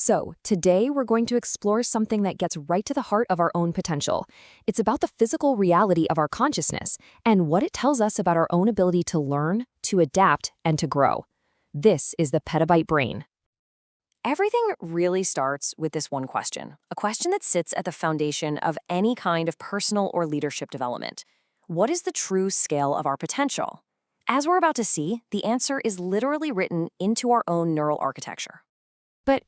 So, today we're going to explore something that gets right to the heart of our own potential. It's about the physical reality of our consciousness and what it tells us about our own ability to learn, to adapt, and to grow. This is the Petabyte Brain. Everything really starts with this one question, a question that sits at the foundation of any kind of personal or leadership development. What is the true scale of our potential? As we're about to see, the answer is literally written into our own neural architecture. But,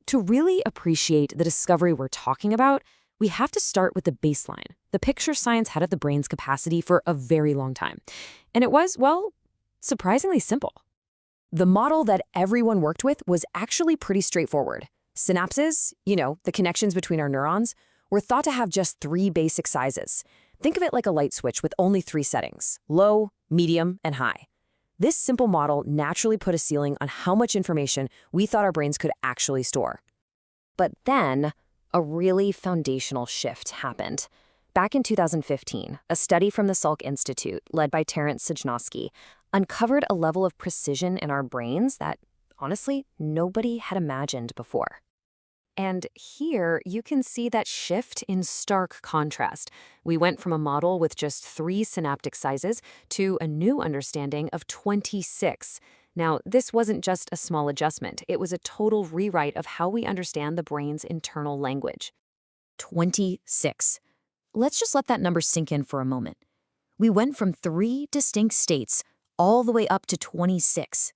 to really appreciate the discovery we're talking about, we have to start with the baseline, the picture science had of the brain's capacity for a very long time. And it was, well, surprisingly simple. The model that everyone worked with was actually pretty straightforward. Synapses, the connections between our neurons, were thought to have just 3 basic sizes. Think of it like a light switch with only 3 settings: low, medium, and high. This simple model naturally put a ceiling on how much information we thought our brains could actually store. But then, a really foundational shift happened. Back in 2015, a study from the Salk Institute, led by Terence Sejnowski, uncovered a level of precision in our brains that, honestly, nobody had imagined before. And here, you can see that shift in stark contrast. We went from a model with just 3 synaptic sizes to a new understanding of 26. Now, this wasn't just a small adjustment. It was a total rewrite of how we understand the brain's internal language. 26. Let's just let that number sink in for a moment. We went from 3 distinct states all the way up to 26.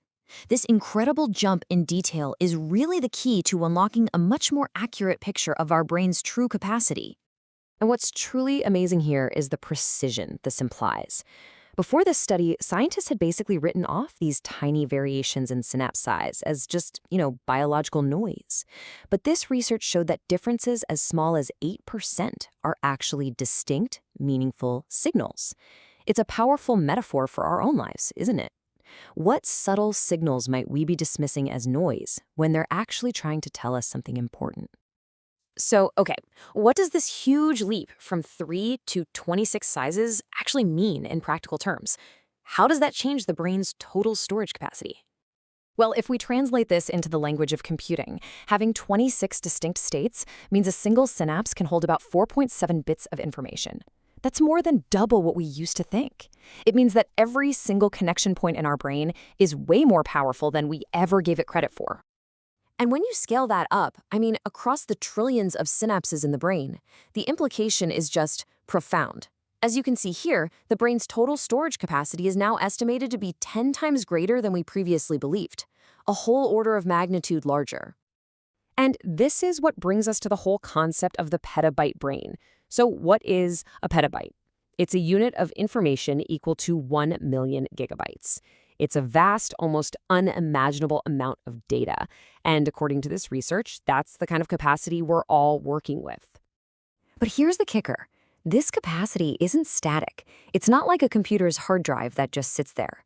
This incredible jump in detail is really the key to unlocking a much more accurate picture of our brain's true capacity. And what's truly amazing here is the precision this implies. Before this study, scientists had basically written off these tiny variations in synapse size as just, biological noise. But this research showed that differences as small as 8% are actually distinct, meaningful signals. It's a powerful metaphor for our own lives, isn't it? What subtle signals might we be dismissing as noise when they're actually trying to tell us something important? So, what does this huge leap from 3 to 26 sizes actually mean in practical terms? How does that change the brain's total storage capacity? Well, if we translate this into the language of computing, having 26 distinct states means a single synapse can hold about 4.7 bits of information. That's more than double what we used to think. It means that every single connection point in our brain is way more powerful than we ever gave it credit for. And when you scale that up, across the trillions of synapses in the brain, the implication is just profound. As you can see here, the brain's total storage capacity is now estimated to be 10 times greater than we previously believed, a whole order of magnitude larger. And this is what brings us to the whole concept of the petabyte brain. So what is a petabyte? It's a unit of information equal to 1 million gigabytes. It's a vast, almost unimaginable amount of data. And according to this research, that's the kind of capacity we're all working with. But here's the kicker. This capacity isn't static. It's not like a computer's hard drive that just sits there.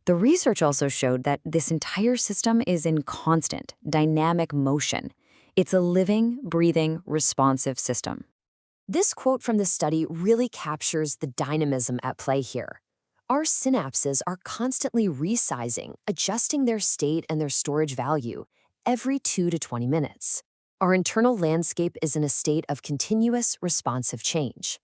The research also showed that this entire system is in constant, dynamic motion. It's a living, breathing, responsive system. This quote from the study really captures the dynamism at play here. Our synapses are constantly resizing, adjusting their state and their storage value every 2 to 20 minutes. Our internal landscape is in a state of continuous, responsive change.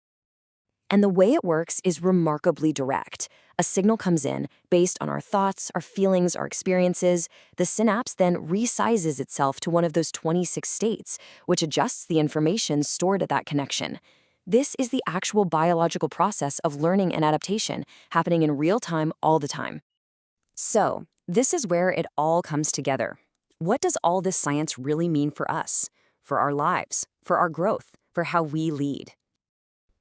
And the way it works is remarkably direct. A signal comes in based on our thoughts, our feelings, our experiences. The synapse then resizes itself to one of those 26 states, which adjusts the information stored at that connection. This is the actual biological process of learning and adaptation happening in real time all the time. So, this is where it all comes together. What does all this science really mean for us, for our lives, for our growth, for how we lead?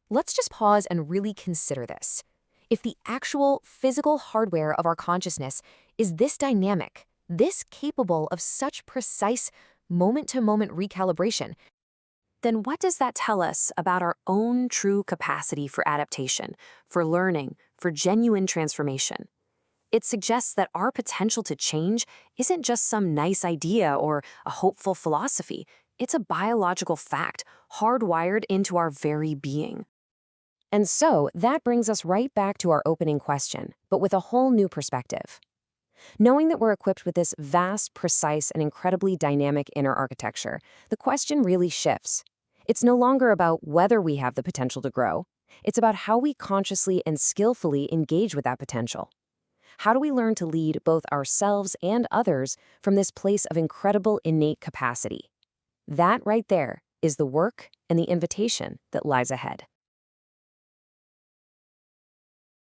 Let's just pause and really consider this. If the actual physical hardware of our consciousness is this dynamic, this capable of such precise moment-to-moment recalibration, then what does that tell us about our own true capacity for adaptation, for learning, for genuine transformation? It suggests that our potential to change isn't just some nice idea or a hopeful philosophy. It's a biological fact, hardwired into our very being. And so that brings us right back to our opening question, but with a whole new perspective. Knowing that we're equipped with this vast, precise, and incredibly dynamic inner architecture, the question really shifts. It's no longer about whether we have the potential to grow. It's about how we consciously and skillfully engage with that potential. How do we learn to lead both ourselves and others from this place of incredible innate capacity? That right there is the work and the invitation that lies ahead.